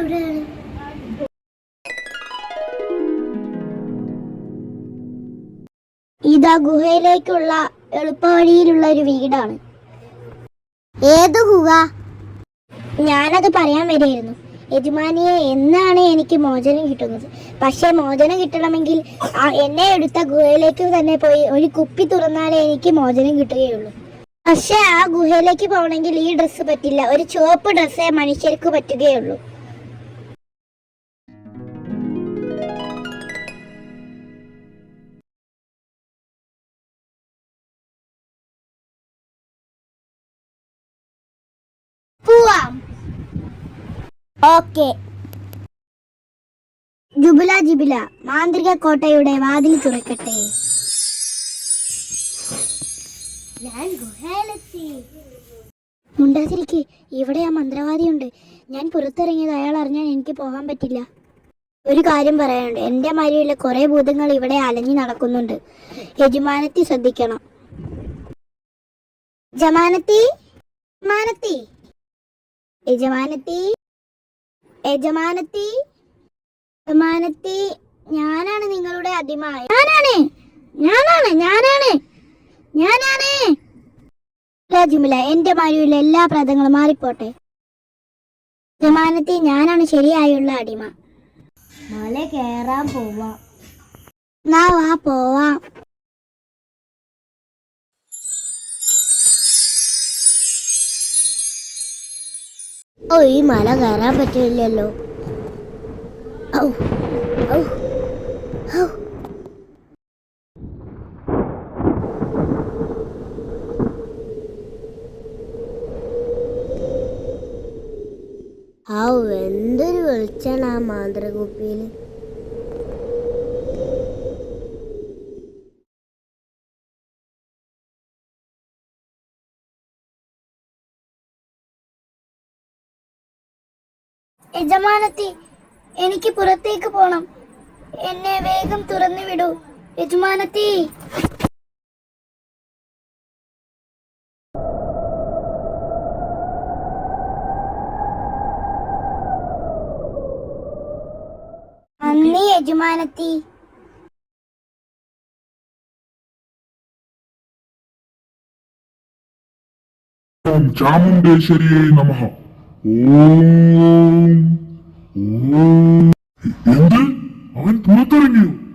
എവിടെയാണ്? ഇതാ ഗുഹയിലേക്കുള്ള എളുപ്പവഴിയിലുള്ള ഒരു വീടാണ്. ഏത് ഗുഹ? ഞാനത് പറയാൻ വരികയായിരുന്നു. യജമാനിയെ, എന്നാണ് എനിക്ക് മോചനം കിട്ടുന്നത്? പക്ഷെ മോചനം കിട്ടണമെങ്കിൽ എന്നെ എടുത്ത ഗുഹയിലേക്ക് തന്നെ പോയി ഒരു കുപ്പി തുറന്നാലേ എനിക്ക് മോചനം കിട്ടുകയുള്ളൂ. പക്ഷെ ആ ഗുഹയിലേക്ക് പോകണമെങ്കിൽ ഈ ഡ്രസ്സ് പറ്റില്ല. ഒരു ചുവപ്പ് ഡ്രസ്സേ മനുഷ്യർക്ക് പറ്റുകയുള്ളൂ. പോവാം. ഓക്കെ. ജുബില ജിബില, മാന്ത്രിക കോട്ടയുടെ വാതിൽ തുറക്കട്ടെ. ഞാൻ ഗുഹയിലെത്തി. മുണ്ടാതിരിക്കെ, ഇവിടെ ആ മന്ത്രവാദിയുണ്ട്. ഞാൻ പുറത്തിറങ്ങിയത് അയാൾ അറിഞ്ഞാൽ എനിക്ക് പോകാൻ പറ്റില്ല. ഒരു കാര്യം പറയാനുണ്ട്. എന്റെ മാരിയുള്ള കുറെ ഭൂതങ്ങൾ ഇവിടെ അലഞ്ഞു നടക്കുന്നുണ്ട്. യജമാനത്തി ശ്രദ്ധിക്കണം. യജമാനത്തി, യജമാനത്തി, യജമാനത്തി, യജമാനത്തി, യജമാനത്തി, ഞാനാണ് നിങ്ങളുടെ അടിമ. ഞാനാണ് ഞാനാണ് ഞാനാണ് ഞാനാണ് ജുമില, എന്റെ മാരിയുള്ള എല്ലാ പ്രതങ്ങളും മാറിപ്പോട്ടെ. യജമാനത്തി, ഞാനാണ് ശരിയായുള്ള അടിമ. മല കേറാൻ പോവാം. നാ വാ പോവാം. ഓ, ഈ മല കയറാൻ പറ്റില്ലല്ലോ. ഔ ഔ ഔ. എന്തൊരു വെളിച്ചാണ് ആ മാന്ത്രകുപ്പിയിൽ. യജമാനത്തി, എനിക്ക് പുറത്തേക്ക് പോണം. എന്നെ വേഗം തുറന്നു വിടൂ യജമാനത്തി. നന്ദി യജമാനത്തി. ഓം ചാമുണ്ടേശ്വരിയേ നമഃ. ഓം ഓം. എന്ത്? അവൻ പുറത്തിറങ്ങിയോ?